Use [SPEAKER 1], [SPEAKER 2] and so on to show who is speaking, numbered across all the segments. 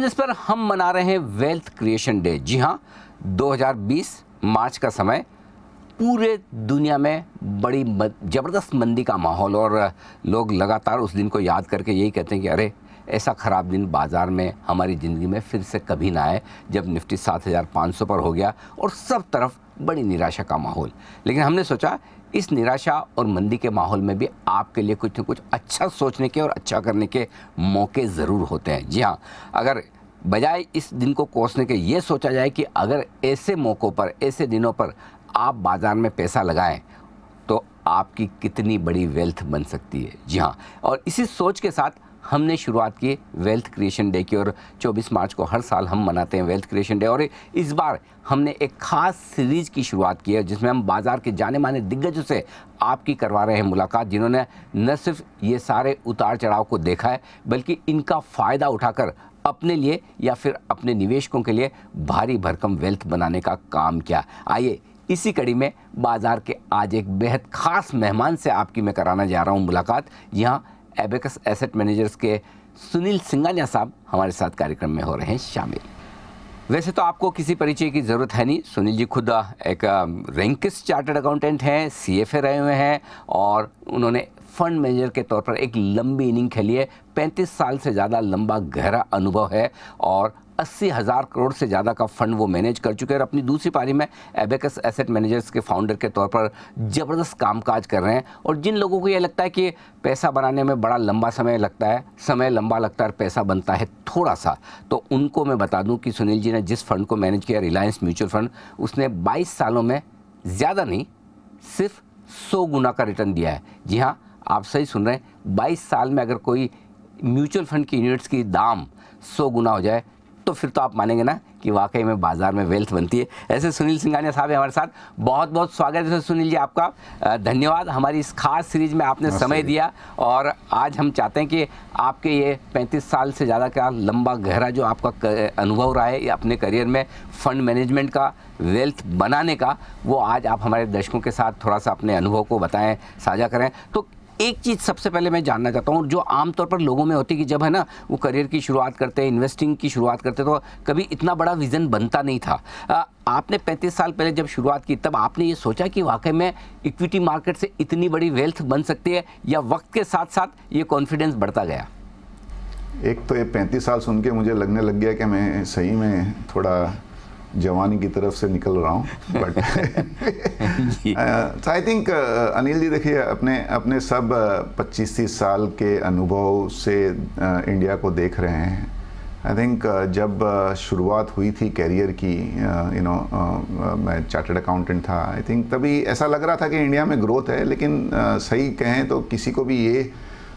[SPEAKER 1] Business पर हम मना रहे हैं वेल्थ क्रिएशन डे। जी हाँ, 2020 मार्च का समय, पूरे दुनिया में बड़ी ज़बरदस्त मंदी का माहौल, और लोग लगातार उस दिन को याद करके यही कहते हैं कि अरे ऐसा ख़राब दिन बाज़ार में हमारी ज़िंदगी में फिर से कभी ना आए, जब निफ्टी 7,500 पर हो गया और सब तरफ बड़ी निराशा का माहौल। लेकिन हमने सोचा इस निराशा और मंदी के माहौल में भी आपके लिए कुछ न कुछ अच्छा सोचने के और अच्छा करने के मौके ज़रूर होते हैं। जी हाँ, अगर बजाय इस दिन को कोसने के ये सोचा जाए कि अगर ऐसे मौक़ों पर, ऐसे दिनों पर आप बाज़ार में पैसा लगाएं तो आपकी कितनी बड़ी वेल्थ बन सकती है। जी हाँ, और इसी सोच के साथ हमने शुरुआत की वेल्थ क्रिएशन डे की, और 24 मार्च को हर साल हम मनाते हैं वेल्थ क्रिएशन डे। और इस बार हमने एक ख़ास सीरीज़ की शुरुआत की है जिसमें हम बाज़ार के जाने माने दिग्गजों से आपकी करवा रहे हैं मुलाकात, जिन्होंने न सिर्फ ये सारे उतार चढ़ाव को देखा है बल्कि इनका फ़ायदा उठाकर अपने लिए या फिर अपने निवेशकों के लिए भारी भरकम वेल्थ बनाने का काम किया। आइए इसी कड़ी में बाज़ार के आज एक बेहद ख़ास मेहमान से आपकी मैं कराना जा रहा हूँ मुलाकात। यहाँ एबेकस एसेट मैनेजर्स के सुनील सिंघानिया साहब हमारे साथ कार्यक्रम में हो रहे हैं शामिल। वैसे तो आपको किसी परिचय की ज़रूरत है नहीं, सुनील जी खुद एक रैंकिस्ट चार्टर्ड अकाउंटेंट हैं, CFA रहे हुए हैं, और उन्होंने फंड मैनेजर के तौर पर एक लंबी इनिंग खेली है। 35 साल से ज़्यादा लंबा गहरा अनुभव है और 80,000 करोड़ से ज़्यादा का फंड वो मैनेज कर चुके हैं, और अपनी दूसरी पारी में एबेकस एसेट मैनेजर्स के फाउंडर के तौर पर ज़बरदस्त कामकाज कर रहे हैं। और जिन लोगों को ये लगता है कि पैसा बनाने में बड़ा लंबा समय लगता है, समय लंबा लगता है, पैसा बनता है थोड़ा सा, तो उनको मैं बता दूं कि सुनील जी ने जिस फंड को मैनेज किया, रिलायंस म्यूचुअल फंड, उसने 22 सालों में ज़्यादा नहीं, सिर्फ 100 गुना का रिटर्न दिया है। जी हाँ, आप सही सुन रहे हैं, 22 साल में अगर कोई म्यूचुअल फंड की यूनिट्स की दाम 100 गुना हो जाए तो फिर तो आप मानेंगे ना कि वाकई में बाज़ार में वेल्थ बनती है। ऐसे सुनील सिंघानिया साहब हमारे साथ, बहुत बहुत स्वागत है सुनील जी आपका। धन्यवाद, हमारी इस खास सीरीज़ में आपने समय दिया। और आज हम चाहते हैं कि आपके ये 35 साल से ज़्यादा का लंबा गहरा जो आपका अनुभव रहा है अपने करियर में फंड मैनेजमेंट का, वेल्थ बनाने का, वो आज आप हमारे दर्शकों के साथ थोड़ा सा अपने अनुभव को बताएं, साझा करें। तो एक चीज़ सबसे पहले मैं जानना चाहता हूँ, जो आमतौर पर लोगों में होती है कि जब है ना वो करियर की शुरुआत करते हैं, इन्वेस्टिंग की शुरुआत करते हैं, तो कभी इतना बड़ा विज़न बनता नहीं था। आपने 35 साल पहले जब शुरुआत की तब आपने ये सोचा कि वाकई में इक्विटी मार्केट से इतनी बड़ी वेल्थ बन सकती है, या वक्त के साथ साथ ये कॉन्फिडेंस बढ़ता गया?
[SPEAKER 2] एक तो ये 35 साल सुन के मुझे लगने लग गया कि मैं सही में थोड़ा जवानी की तरफ से निकल रहा हूँ, but I think Anil ji देखिए, अपने सब 25-30 साल के अनुभव से इंडिया को देख रहे हैं। आई थिंक जब शुरुआत हुई थी कैरियर की, मैं चार्टर्ड अकाउंटेंट था, आई थिंक तभी ऐसा लग रहा था कि इंडिया में ग्रोथ है, लेकिन सही कहें तो किसी को भी ये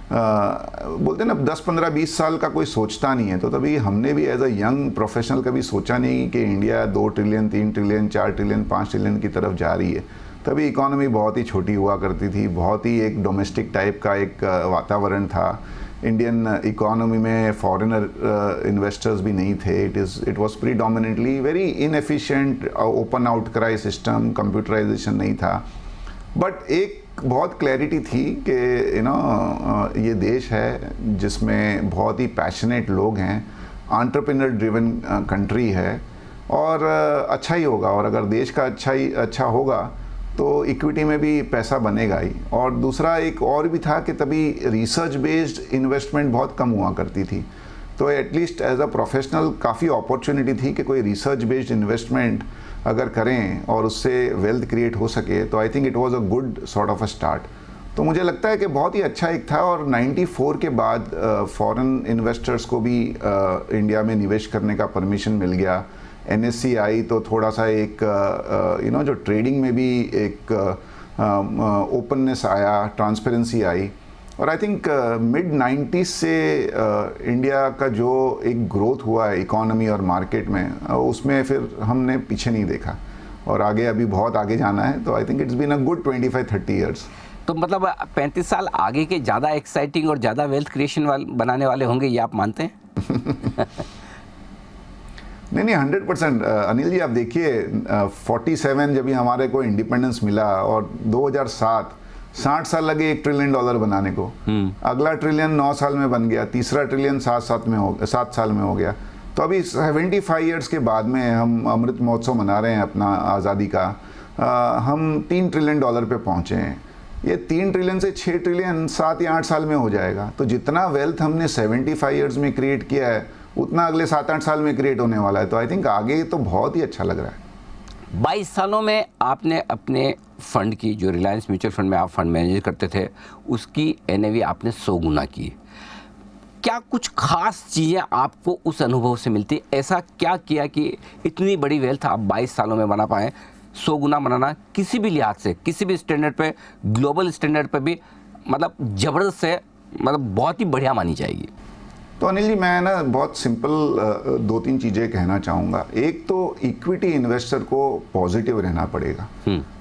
[SPEAKER 2] बोलते हैं ना 10, 15, 20 साल का कोई सोचता नहीं है। तो तभी हमने भी एज अ यंग प्रोफेशनल कभी सोचा नहीं कि India 2 trillion, 3 trillion, 4 trillion, 5 trillion की तरफ जा रही है। तभी इकोनॉमी बहुत ही छोटी हुआ करती थी, बहुत ही एक डोमेस्टिक टाइप का एक वातावरण था। इंडियन इकोनॉमी में फॉरेनर इन्वेस्टर्स भी नहीं थे। It was predominantly very inefficient, open outcry system, computerisation नहीं था। बट एक बहुत क्लैरिटी थी कि ये देश है जिसमें बहुत ही पैशनेट लोग हैं, एंटरप्रेन्योर ड्रिवन कंट्री है, और अच्छा ही होगा। और अगर देश का अच्छा होगा तो इक्विटी में भी पैसा बनेगा ही। और दूसरा एक और भी था कि तभी रिसर्च बेस्ड इन्वेस्टमेंट बहुत कम हुआ करती थी, तो एटलीस्ट एज अ प्रोफेशनल काफ़ी अपॉर्चुनिटी थी कि कोई रिसर्च बेस्ड इन्वेस्टमेंट अगर करें और उससे वेल्थ क्रिएट हो सके, तो I think it was a good sort of a start. तो मुझे लगता है कि बहुत ही अच्छा एक था। और 94 के बाद फॉरेन इन्वेस्टर्स को भी इंडिया में निवेश करने का परमिशन मिल गया। NSE आई तो थोड़ा सा एक जो ट्रेडिंग में भी एक ओपननेस आया, ट्रांसपेरेंसी आई। और आई थिंक मिड 90s से इंडिया का जो एक ग्रोथ हुआ है इकोनॉमी और मार्केट में, उसमें फिर हमने पीछे नहीं देखा, और आगे अभी बहुत आगे जाना है। तो I think it's been a good 25-30 years.
[SPEAKER 1] तो मतलब 35 साल आगे के ज़्यादा एक्साइटिंग और ज़्यादा वेल्थ क्रिएशन बनाने वाले होंगे, ये आप मानते हैं?
[SPEAKER 2] नहीं, 100% अनिल जी, आप देखिए 47 जब भी हमारे को इंडिपेंडेंस मिला, और 2007 60 साल लगे $1 ट्रिलियन बनाने को। अगला ट्रिलियन 9 साल में बन गया, तीसरा ट्रिलियन 7 साल में हो गया। तो अभी 75 ईयर्स के बाद में हम अमृत महोत्सव मना रहे हैं अपना आज़ादी का, हम $3 ट्रिलियन पे पहुँचे हैं। ये 3 ट्रिलियन से 6 ट्रिलियन 7 या 8 साल में हो जाएगा। तो जितना वेल्थ हमने 75 ईयर्स में क्रिएट किया है उतना अगले 7-8 साल में क्रिएट होने वाला है। तो आई थिंक आगे तो बहुत ही अच्छा लग रहा है।
[SPEAKER 1] 22 सालों में आपने अपने फंड की, जो रिलायंस म्यूचुअल फंड में आप फंड मैनेज करते थे, उसकी NAV आपने 100 गुना की। क्या कुछ खास चीज़ें आपको उस अनुभव से मिलती? ऐसा क्या किया कि इतनी बड़ी वेल्थ आप 22 सालों में बना पाएँ? 100 गुना बनाना किसी भी लिहाज से, किसी भी स्टैंडर्ड पे, ग्लोबल स्टैंडर्ड पे भी मतलब ज़बरदस्त है, मतलब बहुत ही बढ़िया मानी जाएगी।
[SPEAKER 2] तो अनिल जी, मैं ना बहुत सिंपल 2-3 चीज़ें कहना चाहूँगा। एक तो इक्विटी इन्वेस्टर को पॉजिटिव रहना पड़ेगा।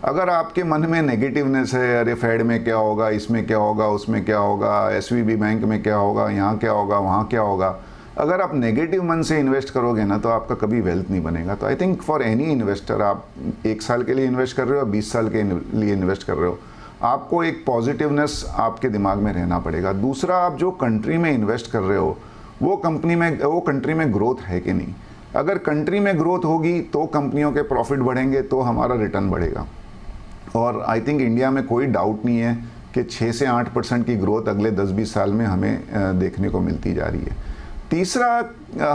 [SPEAKER 2] अगर आपके मन में नेगेटिवनेस है, अरे फेड में क्या होगा, इसमें क्या होगा, उसमें क्या होगा, SVB बैंक में क्या होगा, यहाँ क्या होगा, वहाँ क्या होगा, अगर आप नेगेटिव मन से इन्वेस्ट करोगे ना तो आपका कभी वेल्थ नहीं बनेगा। तो I think for any investor, आप 1 साल के लिए इन्वेस्ट कर रहे हो, 20 साल के लिए इन्वेस्ट कर रहे हो, आपको एक पॉजिटिवनेस आपके दिमाग में रहना पड़ेगा। दूसरा, आप जो कंट्री में इन्वेस्ट कर रहे हो वो कंट्री में ग्रोथ है कि नहीं। अगर कंट्री में ग्रोथ होगी तो कंपनियों के प्रॉफिट बढ़ेंगे, तो हमारा रिटर्न बढ़ेगा। और आई थिंक इंडिया में कोई डाउट नहीं है कि 6 से 8% की ग्रोथ अगले 10-20 साल में हमें देखने को मिलती जा रही है। तीसरा,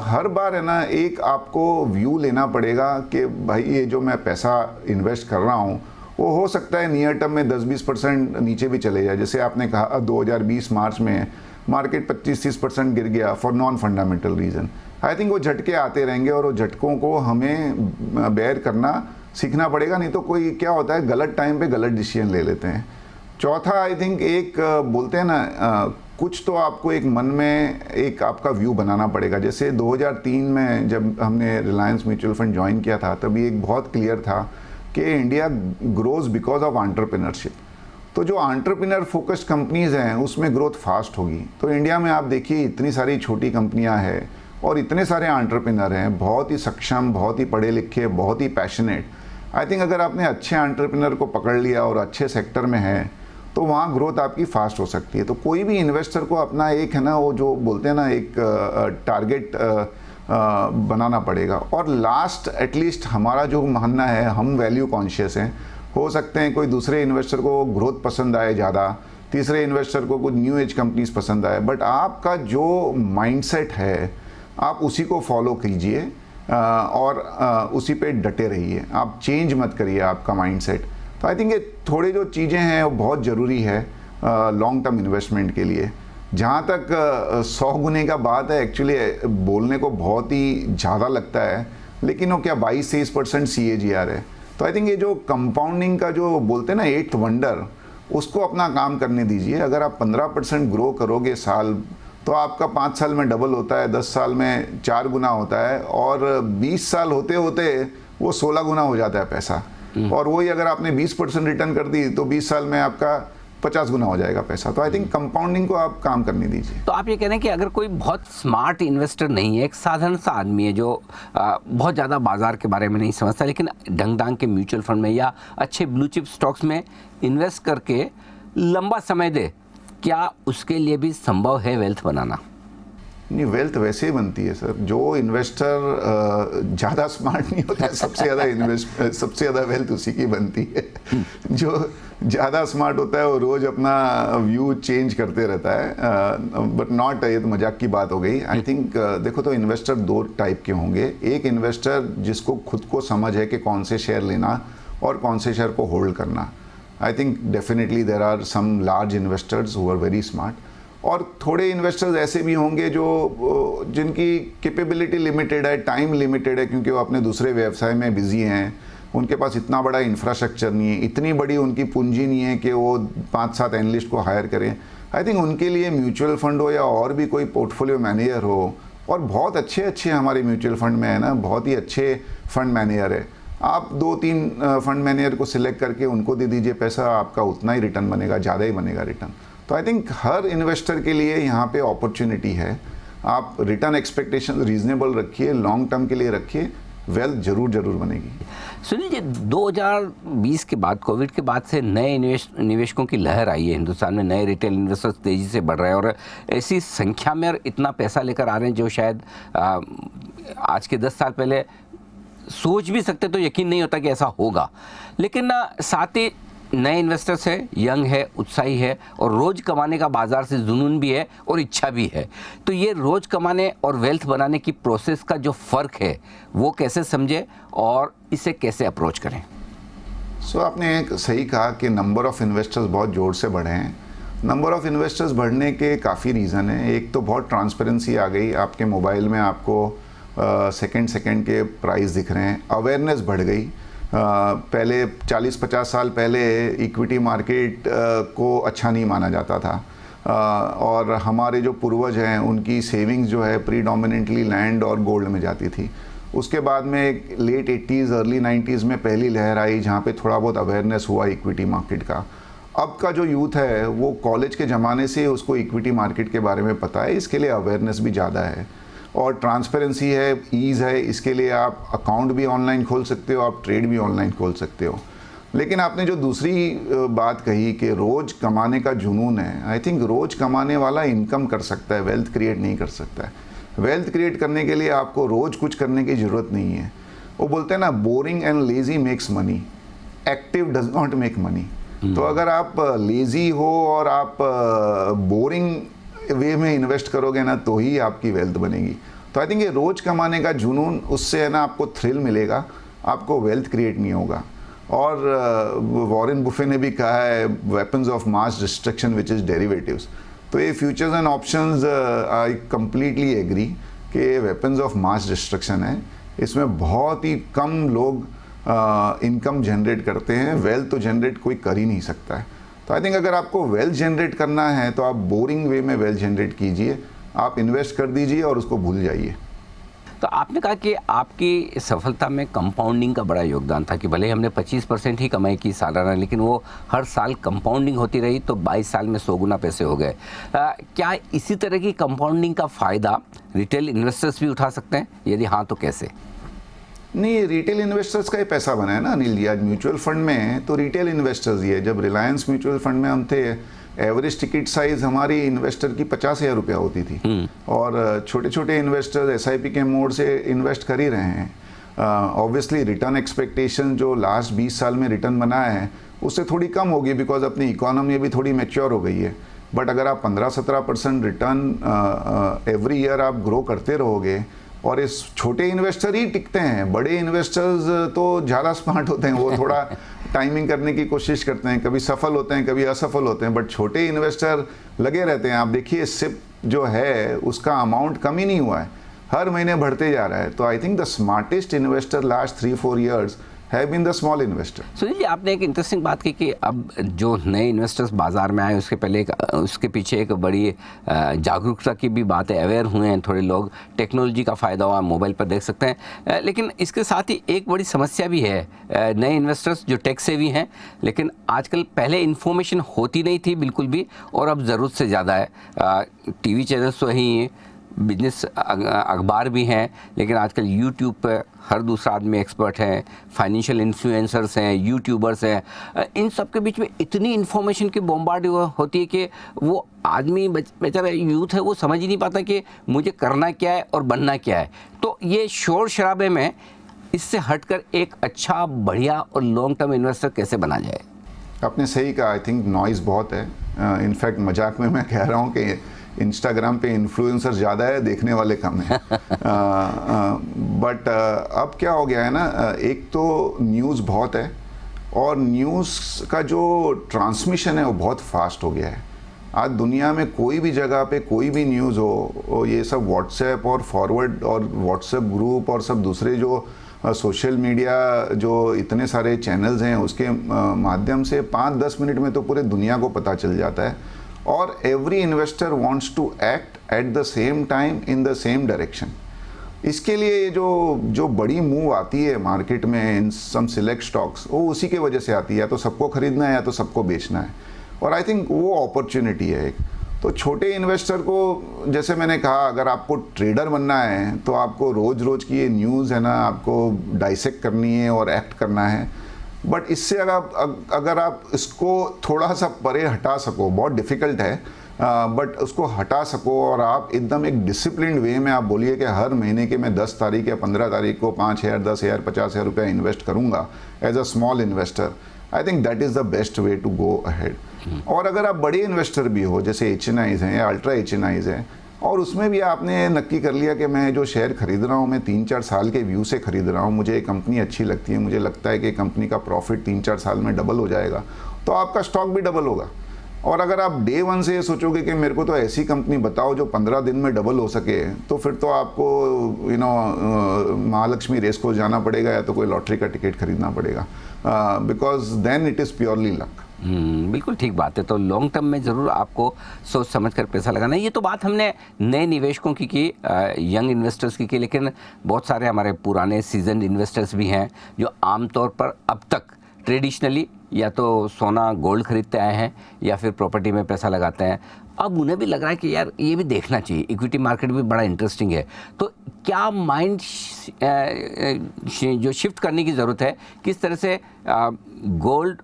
[SPEAKER 2] हर बार है ना, एक आपको व्यू लेना पड़ेगा कि भाई ये जो मैं पैसा इन्वेस्ट कर रहा हूँ वो हो सकता है नियर टर्म में 10-20% नीचे भी चले जाए। जैसे आपने कहा 2020 मार्च में मार्केट 25-30% गिर गया for non fundamental reason. I think वो झटके आते रहेंगे और वो झटकों को हमें बेयर करना सीखना पड़ेगा, नहीं तो कोई क्या होता है, गलत टाइम पे गलत डिसीजन ले लेते हैं। चौथा, आई थिंक एक बोलते हैं ना, कुछ तो आपको एक मन में एक आपका व्यू बनाना पड़ेगा। जैसे 2003 में जब हमने रिलायंस म्यूचुअल फंड ज्वाइन किया था, तभी एक बहुत क्लियर था कि India grows because of entrepreneurship. तो जो एंटरप्रेन्योर फोकस्ड कंपनीज हैं उसमें ग्रोथ फास्ट होगी। तो इंडिया में आप देखिए इतनी सारी छोटी कंपनियां हैं और इतने सारे एंटरप्रेन्योर हैं, बहुत ही सक्षम, बहुत ही पढ़े लिखे, बहुत ही पैशनेट। आई थिंक अगर आपने अच्छे एंटरप्रेन्योर को पकड़ लिया और अच्छे सेक्टर में है तो वहाँ ग्रोथ आपकी फास्ट हो सकती है। तो कोई भी इन्वेस्टर को अपना एक है ना, वो जो बोलते हैं ना, एक टारगेट बनाना पड़ेगा। और लास्ट एटलीस्ट हमारा जो मानना है, हम वैल्यू कॉन्शियस हैं। हो सकते हैं कोई दूसरे इन्वेस्टर को ग्रोथ पसंद आए ज़्यादा, तीसरे इन्वेस्टर को कुछ न्यू एज कंपनीज पसंद आए, बट आपका जो माइंडसेट है आप उसी को फॉलो कीजिए और उसी पे डटे रहिए। आप चेंज मत करिए आपका माइंडसेट। तो आई थिंक ये थोड़ी जो चीज़ें हैं वो बहुत ज़रूरी है लॉन्ग टर्म इन्वेस्टमेंट के लिए। जहाँ तक 100 गुने का बात है, एक्चुअली बोलने को बहुत ही ज़्यादा लगता है, लेकिन वो क्या 22-23% CAGR है। तो आई थिंक ये जो कंपाउंडिंग का जो बोलते हैं ना 8th वंडर, उसको अपना काम करने दीजिए। अगर आप 15% ग्रो करोगे साल, तो आपका 5 साल में डबल होता है, 10 साल में 4 गुना होता है, और 20 साल होते होते वो 16 गुना हो जाता है पैसा। और वही अगर आपने 20% रिटर्न कर दी तो 20 साल में आपका 50 गुना हो जाएगा पैसा। तो आई थिंक कंपाउंडिंग को आप काम करने दीजिए।
[SPEAKER 1] तो आप ये कह रहे हैं कि अगर कोई बहुत स्मार्ट इन्वेस्टर नहीं है, एक साधारण सा आदमी है जो बहुत ज़्यादा बाजार के बारे में नहीं समझता, लेकिन ढंग ढंग के म्यूचुअल फंड में या अच्छे ब्लू चिप स्टॉक्स में इन्वेस्ट करके लंबा समय दे, क्या उसके लिए भी संभव है वेल्थ बनाना?
[SPEAKER 2] नहीं, वेल्थ वैसे ही बनती है सर। जो इन्वेस्टर ज़्यादा स्मार्ट नहीं होता है, सबसे ज़्यादा वेल्थ उसी की बनती है। जो ज़्यादा स्मार्ट होता है वो रोज़ अपना व्यू चेंज करते रहता है, बट नॉट, ये तो मजाक की बात हो गई। आई थिंक देखो, तो इन्वेस्टर 2 टाइप के होंगे। एक इन्वेस्टर जिसको खुद को समझ है कि कौन से शेयर लेना और कौन से शेयर को होल्ड करना। I think definitely there are some large investors who are very smart, और थोड़े इन्वेस्टर्स ऐसे भी होंगे जो जिनकी कैपेबिलिटी लिमिटेड है, टाइम लिमिटेड है, क्योंकि वो अपने दूसरे व्यवसाय में बिजी हैं, उनके पास इतना बड़ा इंफ्रास्ट्रक्चर नहीं है, इतनी बड़ी उनकी पूंजी नहीं है कि वो 5-7 एनालिस्ट को हायर करें। आई थिंक उनके लिए म्यूचुअल फंड हो या और भी कोई पोर्टफोलियो मैनेजर हो, और बहुत अच्छे हमारे म्यूचुअल फंड में है ना, बहुत ही अच्छे फंड मैनेजर है, आप 2-3 फंड मैनेजर को सिलेक्ट करके उनको दे दीजिए पैसा, आपका उतना ही रिटर्न बनेगा, ज़्यादा ही बनेगा रिटर्न। तो आई थिंक हर इन्वेस्टर के लिए यहाँ पे अपॉर्चुनिटी है। आप रिटर्न एक्सपेक्टेशन रीजनेबल रखिए, लॉन्ग टर्म के लिए रखिए, वेल्थ जरूर बनेगी।
[SPEAKER 1] सुनील जी, 2020 के बाद, कोविड के बाद से नए निवेशकों की लहर आई है हिंदुस्तान में। नए रिटेल इन्वेस्टर्स तेज़ी से बढ़ रहे हैं और ऐसी संख्या में और इतना पैसा लेकर आ रहे हैं जो शायद आज के 10 साल पहले सोच भी सकते तो यकीन नहीं होता कि ऐसा होगा। लेकिन साथ ही नए इन्वेस्टर्स है, यंग है, उत्साही है और रोज़ कमाने का बाज़ार से जुनून भी है और इच्छा भी है। तो ये रोज़ कमाने और वेल्थ बनाने की प्रोसेस का जो फ़र्क है वो कैसे समझे और इसे कैसे अप्रोच करें?
[SPEAKER 2] आपने एक सही कहा कि नंबर ऑफ़ इन्वेस्टर्स बहुत ज़ोर से बढ़े हैं। नंबर ऑफ़ इन्वेस्टर्स बढ़ने के काफ़ी रीज़न हैं। एक तो बहुत ट्रांसपेरेंसी आ गई, आपके मोबाइल में आपको सेकंड के प्राइस दिख रहे हैं, अवेयरनेस बढ़ गई। पहले 40-50 साल पहले इक्विटी मार्केट को अच्छा नहीं माना जाता था, और हमारे जो पूर्वज हैं उनकी सेविंग्स जो है प्रीडोमिनेंटली लैंड और गोल्ड में जाती थी। उसके बाद में लेट 80s अर्ली 90s में पहली लहर आई जहाँ पे थोड़ा बहुत अवेयरनेस हुआ इक्विटी मार्केट का। अब का जो यूथ है वो कॉलेज के ज़माने से उसको इक्विटी मार्केट के बारे में पता है, इसके लिए अवेयरनेस भी ज़्यादा है और ट्रांसपेरेंसी है, ईज़ है। इसके लिए आप अकाउंट भी ऑनलाइन खोल सकते हो, आप ट्रेड भी ऑनलाइन खोल सकते हो। लेकिन आपने जो दूसरी बात कही कि रोज़ कमाने का जुनून है, आई थिंक रोज़ कमाने वाला इनकम कर सकता है, वेल्थ क्रिएट नहीं कर सकता है। वेल्थ क्रिएट करने के लिए आपको रोज़ कुछ करने की ज़रूरत नहीं है। वो बोलते हैं ना, boring and lazy makes money, active does not make money. तो अगर आप लेज़ी हो और आप बोरिंग वे में इन्वेस्ट करोगे ना तो ही आपकी वेल्थ बनेगी। तो आई थिंक ये रोज़ कमाने का जुनून, उससे है ना आपको थ्रिल मिलेगा, आपको वेल्थ क्रिएट नहीं होगा। और वॉरेन बुफे ने भी कहा है weapons of mass destruction which is derivatives. तो ये futures and options I completely agree कि ये वेपन्स ऑफ मास डिस्ट्रक्शन है। इसमें बहुत ही कम लोग इनकम जनरेट करते हैं, वेल्थ तो जनरेट कोई कर ही नहीं सकता है। तो आई थिंक अगर आपको वेल्थ जनरेट करना है तो आप बोरिंग वे में वेल्थ जनरेट कीजिए, आप इन्वेस्ट कर दीजिए और उसको भूल जाइए।
[SPEAKER 1] तो आपने कहा कि आपकी सफलता में कंपाउंडिंग का बड़ा योगदान था कि भले ही हमने 25% ही कमाई की सालाना, लेकिन वो हर साल कंपाउंडिंग होती रही तो 22 साल में 100 गुना पैसे हो गए। क्या इसी तरह की कंपाउंडिंग का फ़ायदा रिटेल इन्वेस्टर्स भी उठा सकते हैं? यदि हाँ तो कैसे?
[SPEAKER 2] नहीं, रिटेल इन्वेस्टर्स का ही पैसा बना है ना अनिल जी। आज म्यूचुअल फंड में तो रिटेल इन्वेस्टर्स ही है। जब रिलायंस म्यूचुअल फंड में हम थे, एवरेज टिकट साइज़ हमारी इन्वेस्टर की 50,000 रुपया होती थी और छोटे छोटे इन्वेस्टर्स SIP के मोड से इन्वेस्ट कर ही रहे हैं। ऑब्वियसली रिटर्न एक्सपेक्टेशन जो लास्ट 20 साल में रिटर्न बना है उससे थोड़ी कम होगी, बिकॉज अपनी इकोनॉमी भी थोड़ी मैच्योर हो गई है। बट अगर आप 15-17% रिटर्न एवरी ईयर आप ग्रो करते रहोगे, और इस छोटे इन्वेस्टर ही टिकते हैं, बड़े इन्वेस्टर्स तो ज़्यादा स्मार्ट होते हैं, वो थोड़ा टाइमिंग करने की कोशिश करते हैं, कभी सफल होते हैं कभी असफल होते हैं, बट छोटे इन्वेस्टर लगे रहते हैं। आप देखिए सिप जो है उसका अमाउंट कम ही नहीं हुआ है, हर महीने बढ़ते जा रहा है। तो I think the smartest investor last 3-4 years have been the small investor.
[SPEAKER 1] Sunil ji, आपने एक इंटरेस्टिंग बात की कि अब जो नए इन्वेस्टर्स बाज़ार में आए उसके पहले उसके पीछे एक बड़ी जागरूकता की भी बात है, अवेयर हुए हैं थोड़े लोग, टेक्नोलॉजी का फ़ायदा हुआ, मोबाइल पर देख सकते हैं। लेकिन इसके साथ ही एक बड़ी समस्या भी है, नए इन्वेस्टर्स जो टेक सेवी हैं, लेकिन आजकल पहले इन्फॉर्मेशन होती नहीं थी बिल्कुल भी, और अब ज़रूरत से ज़्यादा है। TV चैनल्स तो ही, बिजनेस अखबार भी हैं, लेकिन आजकल यूट्यूब पर हर दूसरा आदमी एक्सपर्ट है, फाइनेंशियल इन्फ्लुएंसर्स हैं, यूट्यूबर्स हैं। इन सब के बीच में इतनी इन्फॉर्मेशन की बॉम्बार्ड होती है कि वो आदमी बेचारा यूथ है वो समझ ही नहीं पाता कि मुझे करना क्या है और बनना क्या है। तो ये शोर शराबे में इससे हटकर एक अच्छा, बढ़िया और लॉन्ग टर्म इन्वेस्टर कैसे बना जाए?
[SPEAKER 2] आपने सही कहा, आई थिंक नॉइज़ बहुत है। इनफैक्ट मजाक में मैं कह रहा हूँ कि इंस्टाग्राम पे इन्फ्लुएंसर ज़्यादा है, देखने वाले कम हैं। बट अब क्या हो गया है ना, एक तो न्यूज़ बहुत है और न्यूज़ का जो ट्रांसमिशन है वो बहुत फास्ट हो गया है। आज दुनिया में कोई भी जगह पे कोई भी न्यूज़ हो, ये सब व्हाट्सएप और फॉरवर्ड और व्हाट्सएप ग्रुप और सब दूसरे जो सोशल मीडिया जो इतने सारे चैनल्स हैं उसके माध्यम से 5-10 मिनट में तो पूरे दुनिया को पता चल जाता है। और every investor wants to act at the same time in the same direction. इसके लिए जो बड़ी मूव आती है मार्केट में इन सम सिलेक्ट स्टॉक्स, वो उसी के वजह से आती है, या तो सबको खरीदना है या तो सबको बेचना है। और आई थिंक वो अपॉर्चुनिटी है एक। तो छोटे इन्वेस्टर को, जैसे मैंने कहा, अगर आपको ट्रेडर बनना है तो आपको रोज़ रोज़ की ये न्यूज़ है ना, आपको डाइसेक्ट करनी है और एक्ट करना है। बट इससे अगर आप इसको थोड़ा सा परे हटा सको, बहुत डिफ़िकल्ट है, बट उसको हटा सको और आप एकदम एक डिसिप्लिन वे में आप बोलिए कि हर महीने के मैं 10 तारीख या 15 तारीख को 5,000, 10,000, 50,000 रुपया इन्वेस्ट करूँगा as a small investor, I think that is the best way to go ahead. और अगर आप बड़े इन्वेस्टर भी हो, जैसे HNIs हैं या अल्ट्रा HNIs हैं, और उसमें भी आपने नक्की कर लिया कि मैं जो शेयर खरीद रहा हूँ मैं 3-4 साल के व्यू से खरीद रहा हूँ, मुझे ये कंपनी अच्छी लगती है, मुझे लगता है कि कंपनी का प्रॉफिट 3-4 साल में डबल हो जाएगा, तो आपका स्टॉक भी डबल होगा। और अगर आप डे वन से ये सोचोगे कि मेरे को तो ऐसी कंपनी बताओ जो 15 दिन में डबल हो सके, तो फिर तो आपको महालक्ष्मी रेस को जाना पड़ेगा या तो कोई लॉटरी का टिकट खरीदना पड़ेगा, because then it is purely luck.
[SPEAKER 1] बिल्कुल ठीक बात है। तो लॉन्ग टर्म में ज़रूर आपको सोच समझ कर पैसा लगाना है। ये तो बात हमने नए निवेशकों की यंग इन्वेस्टर्स की, लेकिन बहुत सारे हमारे पुराने सीजन इन्वेस्टर्स भी हैं जो आमतौर पर अब तक ट्रेडिशनली या तो सोना गोल्ड खरीदते आए हैं या फिर प्रॉपर्टी में पैसा लगाते हैं। अब उन्हें भी लग रहा है कि यार ये भी देखना चाहिए, इक्विटी मार्केट भी बड़ा इंटरेस्टिंग है। तो क्या माइंड जो शिफ्ट करने की ज़रूरत है, किस तरह से गोल्ड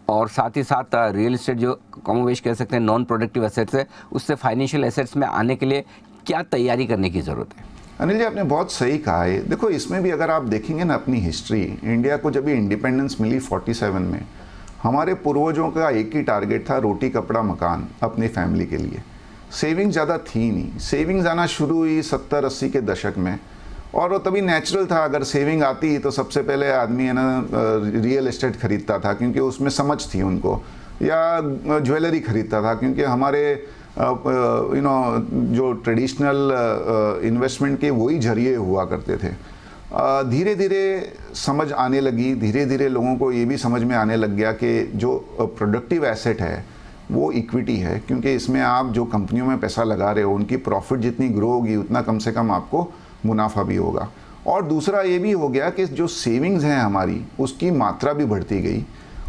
[SPEAKER 1] और साथ ही साथ रियल एस्टेट जो कमोवेश कह सकते हैं नॉन प्रोडक्टिव एसेट्स है, उससे फाइनेंशियल एसेट्स में आने के लिए क्या तैयारी करने की ज़रूरत है?
[SPEAKER 2] अनिल जी, आपने बहुत सही कहा है। देखो, इसमें भी अगर आप देखेंगे ना अपनी हिस्ट्री, इंडिया को जब ये इंडिपेंडेंस मिली 47 में, हमारे पूर्वजों का एक ही टारगेट था, रोटी कपड़ा मकान अपनी फैमिली के लिए। सेविंग्स ज़्यादा थी नहीं, सेविंग्स आना शुरू हुई 70-80 के दशक में, और वो तभी नेचुरल था। अगर सेविंग आती तो सबसे पहले आदमी है ना रियल एस्टेट खरीदता था क्योंकि उसमें समझ थी उनको, या ज्वेलरी खरीदता था क्योंकि हमारे जो ट्रेडिशनल इन्वेस्टमेंट के वही जरिए हुआ करते थे। धीरे धीरे समझ आने लगी, धीरे धीरे लोगों को ये भी समझ में आने लग गया कि जो प्रोडक्टिव एसेट है वो इक्विटी है, क्योंकि इसमें आप जो कंपनियों में पैसा लगा रहे हो उनकी प्रॉफिट जितनी ग्रो होगी उतना कम से कम आपको मुनाफा भी होगा। और दूसरा ये भी हो गया कि जो सेविंग्स हैं हमारी उसकी मात्रा भी बढ़ती गई,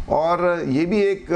[SPEAKER 2] और ये भी एक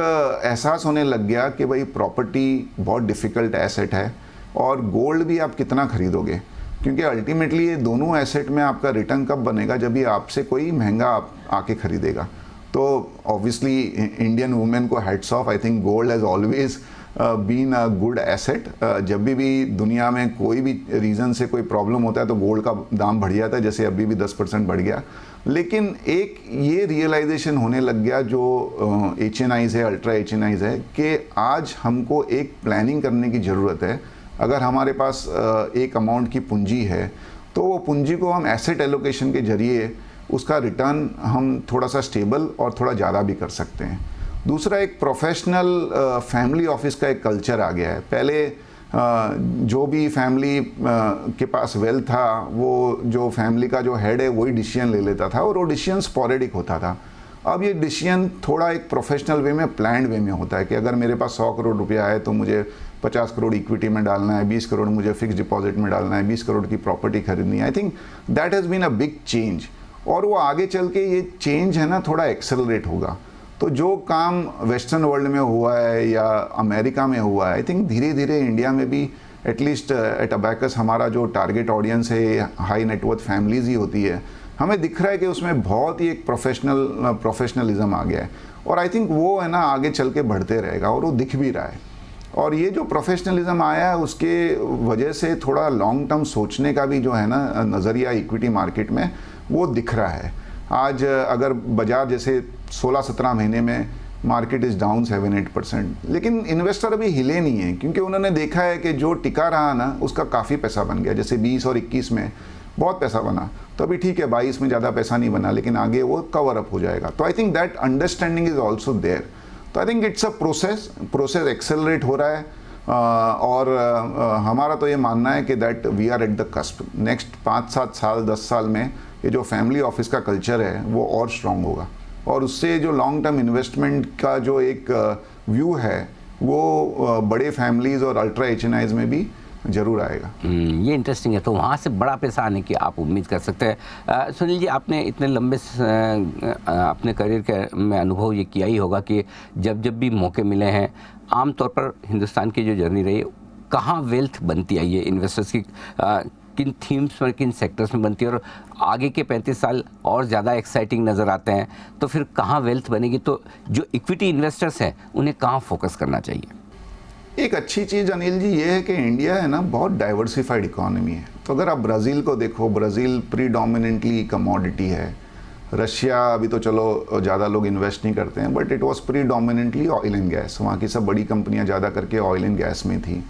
[SPEAKER 2] एहसास होने लग गया कि भाई प्रॉपर्टी बहुत डिफ़िकल्ट एसेट है, और गोल्ड भी आप कितना खरीदोगे, क्योंकि अल्टीमेटली ये दोनों एसेट में आपका रिटर्न कब बनेगा, जब ये आपसे कोई महंगा आके खरीदेगा। तो ऑब्वियसली इंडियन वुमेन को hats off, I think gold has always been a good asset. जब भी दुनिया में कोई भी रीज़न से कोई प्रॉब्लम होता है तो गोल्ड का दाम बढ़ जाता है, जैसे अभी भी 10% बढ़ गया। लेकिन एक ये रियलाइजेशन होने लग गया जो HNIs है, अल्ट्रा HNIs है, कि आज हमको एक प्लानिंग करने की ज़रूरत है। अगर हमारे पास एक अमाउंट की पूंजी है तो वो पूंजी को हम एसेट एलोकेशन के जरिए उसका रिटर्न हम थोड़ा सा स्टेबल और थोड़ा ज़्यादा भी कर सकते हैं। दूसरा, एक प्रोफेशनल फैमिली ऑफिस का एक कल्चर आ गया है। पहले जो भी फैमिली के पास वेल्थ था, वो जो फैमिली का जो हेड है वही डिसीजन ले लेता था, और वो डिसीजन स्पॉरेडिक होता था। अब ये डिसीजन थोड़ा एक प्रोफेशनल वे में, प्लान्ड वे में होता है कि अगर मेरे पास 100 करोड़ रुपया है तो मुझे 50 करोड़ इक्विटी में डालना है, 20 करोड़ मुझे फिक्स डिपॉजिट में डालना है, 20 करोड़ की प्रॉपर्टी खरीदनी है। I think that has been a big change, और वो आगे चल के ये चेंज है ना थोड़ा एक्सेलरेट होगा। तो जो काम वेस्टर्न वर्ल्ड में हुआ है या अमेरिका में हुआ है, आई थिंक धीरे धीरे इंडिया में भी एटलीस्ट एट अबैकस हमारा जो टारगेट ऑडियंस है हाई नेटवर्थ फैमिलीज़ ही होती है, हमें दिख रहा है कि उसमें बहुत ही एक प्रोफेशनलिज्म आ गया है, और आई थिंक वो है ना आगे चल के बढ़ते रहेगा, और वो दिख भी रहा है। और ये जो प्रोफेशनलिज्म आया है उसके वजह से थोड़ा लॉन्ग टर्म सोचने का भी जो है ना नज़रिया इक्विटी मार्केट में वो दिख रहा है। आज अगर बाजार जैसे 16-17 महीने में मार्केट इज़ डाउन 7-8%, लेकिन इन्वेस्टर अभी हिले नहीं है, क्योंकि उन्होंने देखा है कि जो टिका रहा ना उसका काफ़ी पैसा बन गया। जैसे 20 और 21 में बहुत पैसा बना, तो अभी ठीक है 22 में ज़्यादा पैसा नहीं बना, लेकिन आगे वो कवर अप हो जाएगा। तो I think that understanding is also there. तो I think it's a process accelerate हो रहा है, और हमारा तो ये मानना है कि that we are at the cusp. Next 5-7 साल 10 साल में ये जो फैमिली ऑफिस का कल्चर है वो और स्ट्रांग होगा, और उससे जो लॉन्ग टर्म इन्वेस्टमेंट का जो एक व्यू है वो बड़े फैमिलीज़ और अल्ट्रा HNIs में भी जरूर आएगा।
[SPEAKER 1] ये इंटरेस्टिंग है। तो वहाँ से बड़ा पैसा आने की आप उम्मीद कर सकते हैं। सुनील जी, आपने इतने लंबे अपने करियर के में अनुभव ये किया ही होगा कि जब जब भी मौके मिले हैं, आमतौर पर हिंदुस्तान की जो जर्नी रही, कहाँ वेल्थ बनती आई है इन्वेस्टर्स की, किन थीम्स पर, किन सेक्टर्स में बनती है, और आगे के 35 साल और ज़्यादा एक्साइटिंग नज़र आते हैं, तो फिर कहाँ वेल्थ बनेगी? तो जो इक्विटी इन्वेस्टर्स हैं उन्हें कहाँ फोकस करना चाहिए?
[SPEAKER 2] एक अच्छी चीज़ अनिल जी ये है कि इंडिया है ना बहुत डाइवर्सिफाइड इकोनॉमी है। तो अगर आप ब्राज़ील को देखो, ब्राज़ील प्रीडोमिनेंटली कमोडिटी है। रशिया अभी तो चलो ज़्यादा लोग इन्वेस्ट नहीं करते हैं, but it was predominantly oil and gas. वहाँ की सब बड़ी कंपनियाँ ज़्यादा करके ऑयल एंड गैस में थी।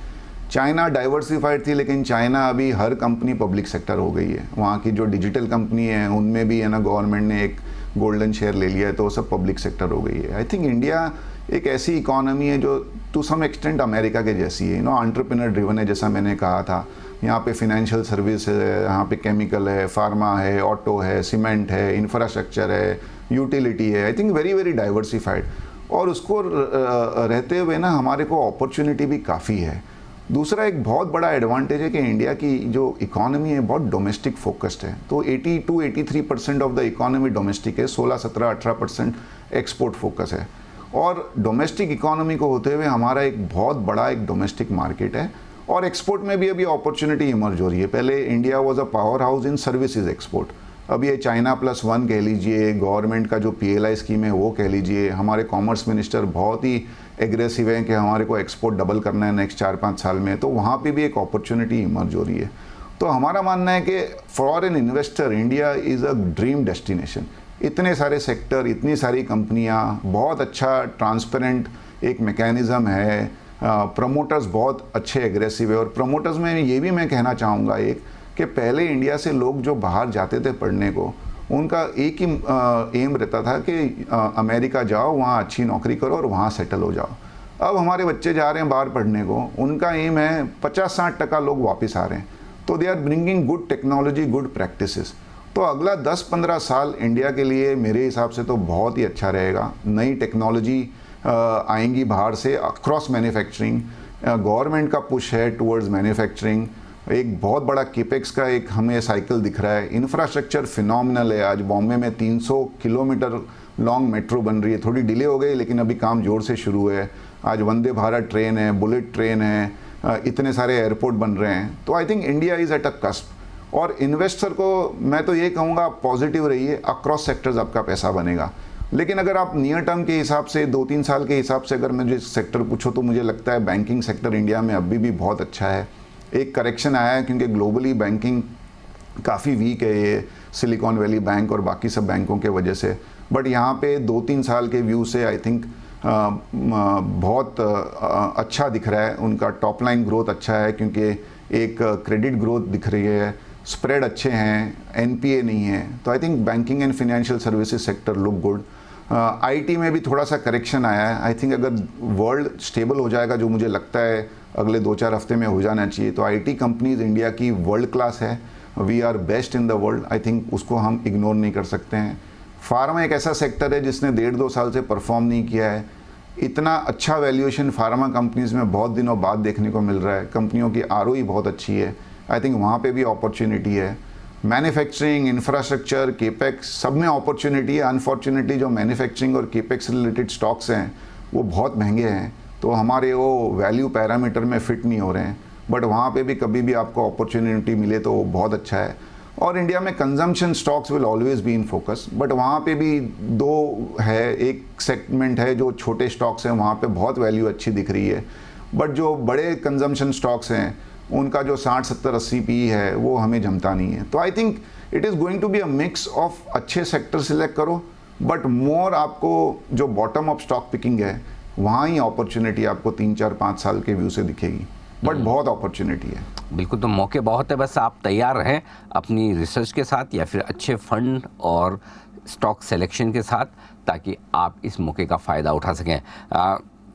[SPEAKER 2] चाइना डाइवर्सिफाइड थी, लेकिन चाइना अभी हर कंपनी पब्लिक सेक्टर हो गई है। वहाँ की जो डिजिटल कंपनी है उनमें भी है ना गवर्नमेंट ने एक गोल्डन शेयर ले लिया है, तो वो सब पब्लिक सेक्टर हो गई है। आई थिंक इंडिया एक ऐसी इकोनॉमी है जो टू सम एक्सटेंट अमेरिका के जैसी है, एंटरप्रेन्योर ड्रिवन है, जैसा मैंने कहा था। यहाँ पे फिनेंशियल सर्विस है, यहाँ पे केमिकल है, फार्मा है, ऑटो है, सीमेंट है, इंफ्रास्ट्रक्चर है, यूटिलिटी है। I think very very diversified, और उसको रहते हुए ना हमारे को अपॉर्चुनिटी भी काफ़ी है। दूसरा एक बहुत बड़ा एडवांटेज है कि इंडिया की जो इकोनॉमी है बहुत डोमेस्टिक फोकस्ड है। तो 82-83% ऑफ द इकोनॉमी डोमेस्टिक है, 16-17-18% एक्सपोर्ट फोकस है। और डोमेस्टिक इकोनॉमी को होते हुए हमारा एक बहुत बड़ा एक डोमेस्टिक मार्केट है, और एक्सपोर्ट में भी अभी अपॉर्चुनिटी इमर्ज हो रही है। पहले India was a power house in services export, अब ये चाइना +1 कह लीजिए, गवर्नमेंट का जो PLI स्कीम है वो कह लीजिए, हमारे कॉमर्स मिनिस्टर बहुत ही एग्रेसिव हैं कि हमारे को एक्सपोर्ट डबल करना है नेक्स्ट 4-5 साल में, तो वहाँ पे भी एक अपॉर्चुनिटी इमर्ज हो रही है। तो हमारा मानना है कि for an investor India is a dream destination. इतने सारे सेक्टर, इतनी सारी कंपनियाँ, बहुत अच्छा ट्रांसपेरेंट एक मैकेनिज़्म है, प्रमोटर्स बहुत अच्छे एग्रेसिव है। और प्रमोटर्स में ये भी मैं कहना चाहूँगा एक कि पहले इंडिया से लोग जो बाहर जाते थे पढ़ने को, उनका एक ही एम रहता था कि अमेरिका जाओ, वहाँ अच्छी नौकरी करो और वहाँ सेटल हो जाओ। अब हमारे बच्चे जा रहे हैं बाहर पढ़ने को, उनका एम है 50-60% लोग वापस आ रहे हैं। तो they are bringing good technology, good practices. तो अगला 10-15 साल इंडिया के लिए मेरे हिसाब से तो बहुत ही अच्छा रहेगा। नई टेक्नोलॉजी आएंगी बाहर से अक्रॉस मैन्युफैक्चरिंग, गवर्नमेंट का पुश है टुवर्ड्स मैन्युफैक्चरिंग, एक बहुत बड़ा केपेक्स का एक हमें साइकिल दिख रहा है। इंफ्रास्ट्रक्चर फिनोमिनल है। आज बॉम्बे में 300 किलोमीटर लॉन्ग मेट्रो बन रही है, थोड़ी डिले हो गई लेकिन अभी काम जोर से शुरू है। आज वंदे भारत ट्रेन है, बुलेट ट्रेन है, इतने सारे एयरपोर्ट बन रहे हैं। तो I think India is at a cusp. और इन्वेस्टर को मैं तो ये कहूँगा आप पॉजिटिव रहिए, अक्रॉस सेक्टर्स आपका पैसा बनेगा। लेकिन अगर आप नियर टर्म के हिसाब से 2-3 साल के हिसाब से अगर मुझे सेक्टर पूछो तो मुझे लगता है बैंकिंग सेक्टर इंडिया में अभी भी बहुत अच्छा है। एक करेक्शन आया है क्योंकि ग्लोबली बैंकिंग काफ़ी वीक है, ये सिलिकॉन वैली बैंक और बाकी सब बैंकों के वजह से। बट यहाँ पे 2-3 साल के व्यू से आई थिंक बहुत अच्छा दिख रहा है। उनका टॉप लाइन ग्रोथ अच्छा है क्योंकि एक क्रेडिट ग्रोथ दिख रही है, स्प्रेड अच्छे हैं, NPA नहीं है। तो I think banking and financial services sector look good. IT में भी थोड़ा सा करेक्शन आया है। आई थिंक अगर वर्ल्ड स्टेबल हो जाएगा, जो मुझे लगता है अगले 2-4 हफ्ते में हो जाना चाहिए, तो IT कंपनीज इंडिया की वर्ल्ड क्लास है। We are best in the world. I think उसको हम इग्नोर नहीं कर सकते हैं। फार्मा एक ऐसा सेक्टर है जिसने 1.5-2 साल से परफॉर्म नहीं किया है। इतना अच्छा वैल्यूएशन फार्मा कंपनीज में बहुत दिनों बाद देखने को मिल रहा है। कंपनियों की ROE बहुत अच्छी है। आई थिंक वहाँ पे भी अपॉर्चुनिटी है। मैन्युफैक्चरिंग, इंफ्रास्ट्रक्चर, केपेक्स सब में अपॉर्चुनिटी है। अनफॉर्चुनेटली जो मैन्युफैक्चरिंग और केपेक्स रिलेटेड स्टॉक्स हैं वो बहुत महंगे हैं, तो हमारे वो वैल्यू पैरामीटर में फिट नहीं हो रहे हैं। बट वहाँ पे भी कभी भी आपको अपॉर्चुनिटी मिले तो वो बहुत अच्छा है। और इंडिया में consumption stocks will always be in focus, but वहाँ पे भी दो है। एक सेगमेंट है जो छोटे स्टॉक्स हैं, वहाँ पे बहुत वैल्यू अच्छी दिख रही है। बट जो बड़े कंजम्पशन स्टॉक्स हैं उनका जो 60-70-80 PE है वो हमें जमता नहीं है। तो I think it is going to be a mix of अच्छे सेक्टर सिलेक्ट करो, बट मोर आपको जो बॉटम अप स्टॉक पिकिंग है वहाँ ही अपॉर्चुनिटी आपको 3-4-5 साल के व्यू से दिखेगी। बट बहुत अपॉर्चुनिटी है।
[SPEAKER 1] बिल्कुल, तो मौके बहुत है, बस आप तैयार रहें अपनी रिसर्च के साथ या फिर अच्छे फंड और स्टॉक सिलेक्शन के साथ, ताकि आप इस मौके का फ़ायदा उठा सकें।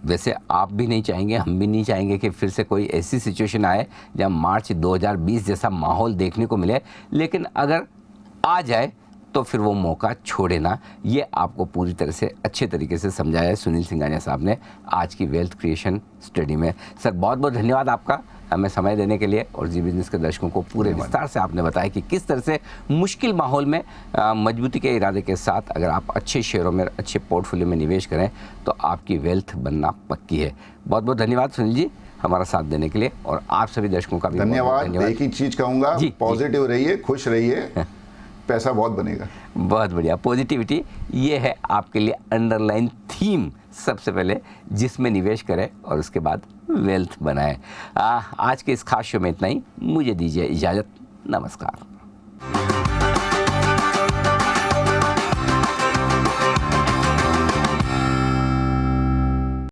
[SPEAKER 1] वैसे आप भी नहीं चाहेंगे, हम भी नहीं चाहेंगे कि फिर से कोई ऐसी सिचुएशन आए जब मार्च 2020 जैसा माहौल देखने को मिले, लेकिन अगर आ जाए तो फिर वो मौका छोड़े ना। ये आपको पूरी तरह से अच्छे तरीके से समझाया है सुनील सिंघानिया साहब ने आज की वेल्थ क्रिएशन स्टडी में। सर बहुत बहुत धन्यवाद आपका हमें समय देने के लिए, और जी बिजनेस के दर्शकों को पूरे विस्तार से आपने बताया कि किस तरह से मुश्किल माहौल में मजबूती के इरादे के साथ अगर आप अच्छे शेयरों में, अच्छे पोर्टफोलियो में निवेश करें तो आपकी वेल्थ बनना पक्की है। बहुत बहुत धन्यवाद सुनील जी हमारा साथ देने के लिए, और आप सभी दर्शकों का भी
[SPEAKER 2] धन्यवाद। एक ही चीज़ कहूँगा, पॉजिटिव रहिए, खुश रहिए। पैसा बहुत बनेगा।
[SPEAKER 1] बहुत बढ़िया, पॉजिटिविटी ये है आपके लिए अंडरलाइन थीम सबसे पहले, जिसमें निवेश करें और उसके बाद वेल्थ बनाएं। आज के इस खास शो में इतना ही, मुझे दीजिए इजाज़त, नमस्कार।